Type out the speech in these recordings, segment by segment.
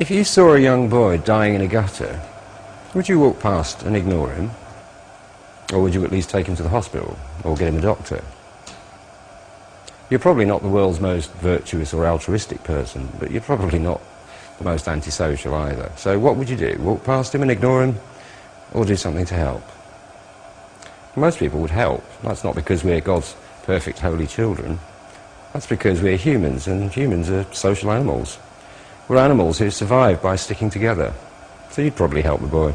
If you saw a young boy dying in a gutter, would you walk past and ignore him? Or would you at least take him to the hospital or get him a doctor? You're probably not the world's most virtuous or altruistic person, but you're probably not the most antisocial either. So what would you do? Walk past him and ignore him, or do something to help? Most people would help. That's not because we're God's perfect holy children. That's because we're humans, and humans are social animals. We're animals who survive by sticking together. So you'd probably help the boy.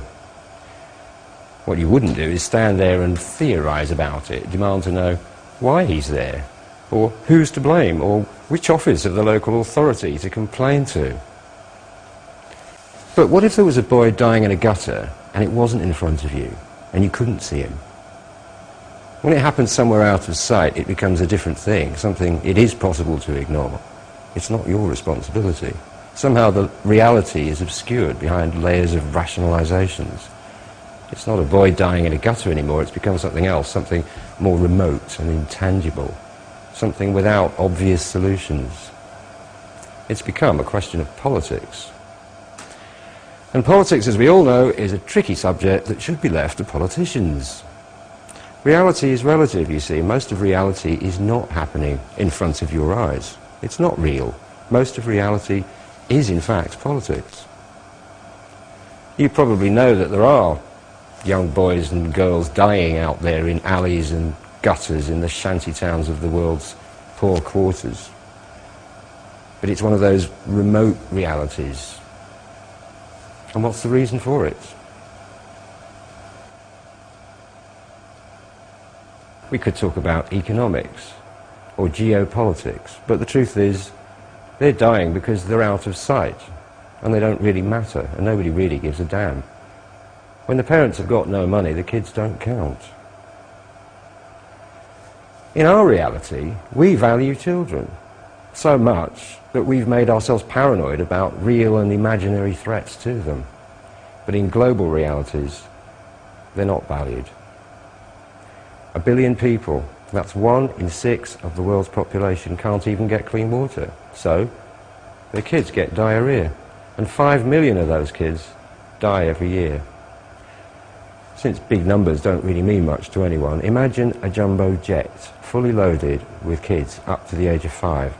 What you wouldn't do is stand there and theorise about it, demand to know why he's there, or who's to blame, or which office of the local authority to complain to. But what if there was a boy dying in a gutter and it wasn't in front of you and you couldn't see him? When it happens somewhere out of sight, it becomes a different thing, something it is possible to ignore. It's not your responsibility. Somehow the reality is obscured behind layers of rationalizations. It's not a boy dying in a gutter anymore, it's become something else, something more remote and intangible, something without obvious solutions. It's become a question of politics. And politics, as we all know, is a tricky subject that should be left to politicians. Reality is relative, you see. Most of reality is not happening in front of your eyes. It's not real. Most of reality is, in fact, politics. You probably know that there are young boys and girls dying out there in alleys and gutters in the shanty towns of the world's poor quarters. But it's one of those remote realities. And what's the reason for it? We could talk about economics or geopolitics, but the truth is they're dying because they're out of sight and they don't really matter and nobody really gives a damn. When the parents have got no money, the kids don't count. In our reality, we value children so much that we've made ourselves paranoid about real and imaginary threats to them. But in global realities, they're not valued. 1 billion people, that's 1 in 6 of the world's population, can't even get clean water. So, their kids get diarrhea. And 5 million of those kids die every year. Since big numbers don't really mean much to anyone, imagine a jumbo jet, fully loaded with kids up to the age of 5,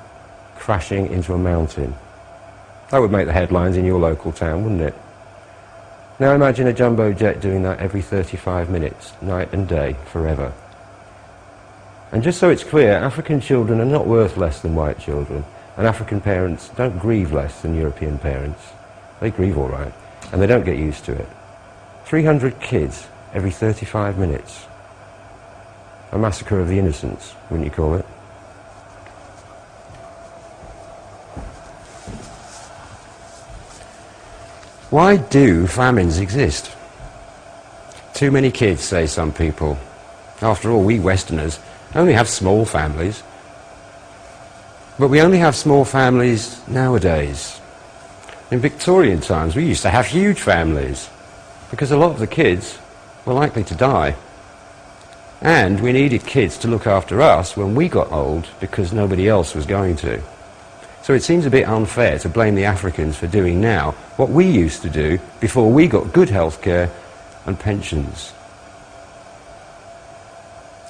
crashing into a mountain. That would make the headlines in your local town, wouldn't it? Now imagine a jumbo jet doing that every 35 minutes, night and day, forever. And just so it's clear, African children are not worth less than white children, and African parents don't grieve less than European parents. They grieve all right, and they don't get used to it. 300 kids every 35 minutes. A massacre of the innocents, wouldn't you call it? Why do famines exist? Too many kids, say some people. After all, we Westerners only have small families. But we only have small families nowadays. In Victorian times, we used to have huge families because a lot of the kids were likely to die. And we needed kids to look after us when we got old because nobody else was going to. So it seems a bit unfair to blame the Africans for doing now what we used to do before we got good health care and pensions.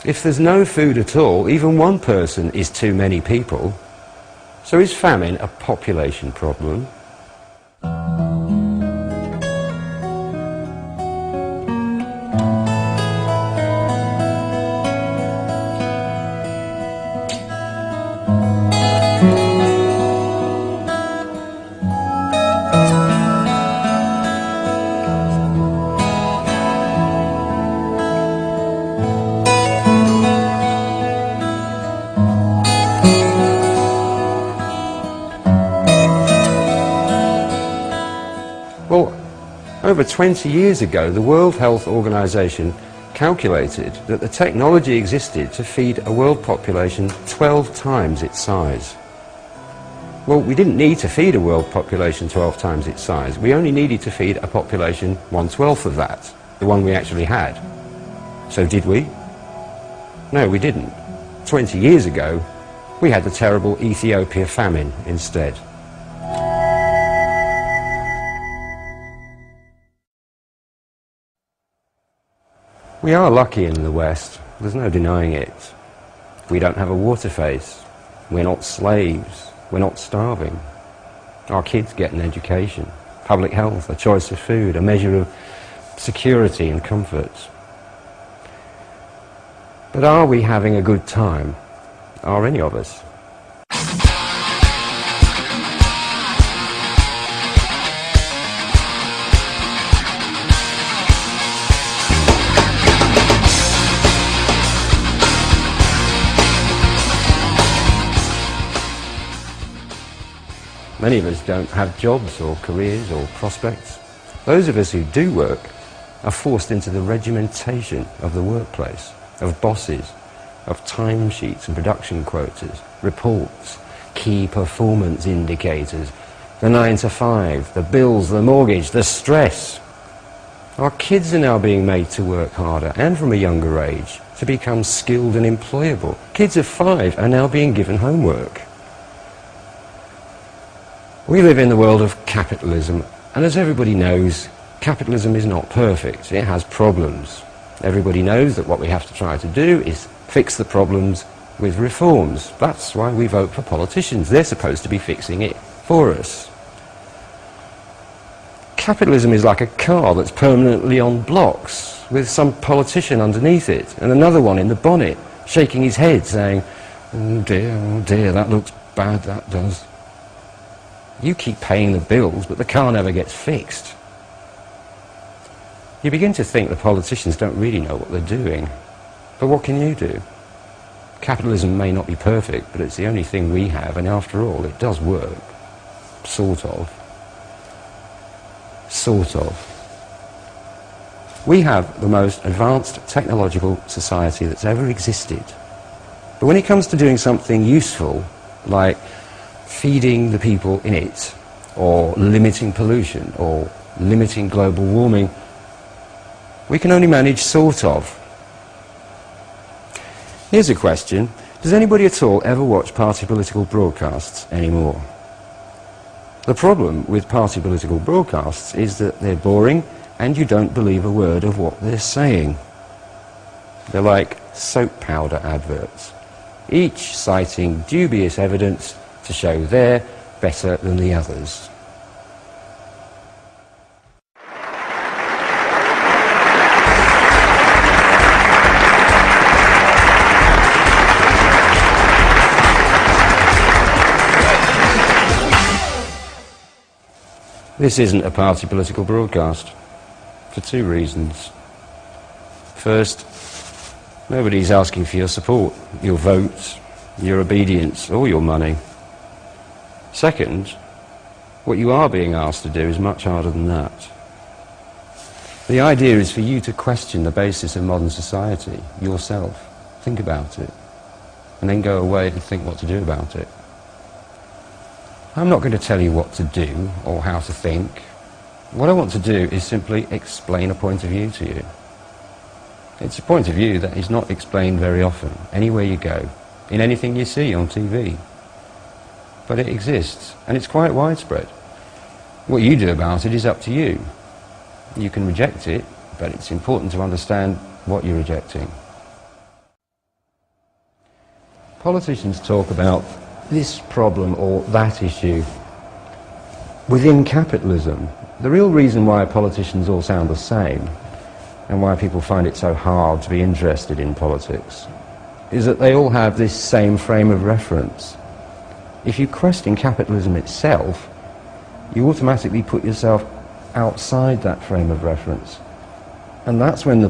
If there's no food at all, even one person is too many people. So is famine a population problem? Well, over 20 years ago, the World Health Organization calculated that the technology existed to feed a world population 12 times its size. Well, we didn't need to feed a world population 12 times its size. We only needed to feed a population 1/12 of that, the one we actually had. So did we? No, we didn't. 20 years ago, we had the terrible Ethiopia famine instead. We are lucky in the West, there's no denying it. We don't have a water face, we're not slaves, we're not starving. Our kids get an education, public health, a choice of food, a measure of security and comfort. But are we having a good time? Are any of us? Many of us don't have jobs or careers or prospects. Those of us who do work are forced into the regimentation of the workplace, of bosses, of timesheets and production quotas, reports, key performance indicators, the 9 to 5, the bills, the mortgage, the stress. Our kids are now being made to work harder and from a younger age to become skilled and employable. Kids of 5 are now being given homework. We live in the world of capitalism, and as everybody knows, capitalism is not perfect. It has problems. Everybody knows that what we have to try to do is fix the problems with reforms. That's why we vote for politicians. They're supposed to be fixing it for us. Capitalism is like a car that's permanently on blocks, with some politician underneath it, and another one in the bonnet, shaking his head, saying, oh dear, that looks bad, that does. You keep paying the bills, but the car never gets fixed. You begin to think the politicians don't really know what they're doing. But what can you do? Capitalism may not be perfect, but it's the only thing we have, and after all, it does work. Sort of. Sort of. We have the most advanced technological society that's ever existed. But when it comes to doing something useful, like feeding the people in it, or limiting pollution, or limiting global warming, we can only manage sort of. Here's a question. Does anybody at all ever watch party political broadcasts anymore? The problem with party political broadcasts is that they're boring and you don't believe a word of what they're saying. They're like soap powder adverts, each citing dubious evidence to show they're better than the others. This isn't a party political broadcast, for 2 reasons. First, nobody's asking for your support, your votes, your obedience, or your money. Second, what you are being asked to do is much harder than that. The idea is for you to question the basis of modern society, yourself. Think about it, and then go away and think what to do about it. I'm not going to tell you what to do or how to think. What I want to do is simply explain a point of view to you. It's a point of view that is not explained very often, anywhere you go, in anything you see on TV. But it exists, and it's quite widespread. What you do about it is up to you. You can reject it, but it's important to understand what you're rejecting. Politicians talk about this problem or that issue within capitalism. The real reason why politicians all sound the same, and why people find it so hard to be interested in politics, is that they all have this same frame of reference. If you question capitalism itself, you automatically put yourself outside that frame of reference. And that's when the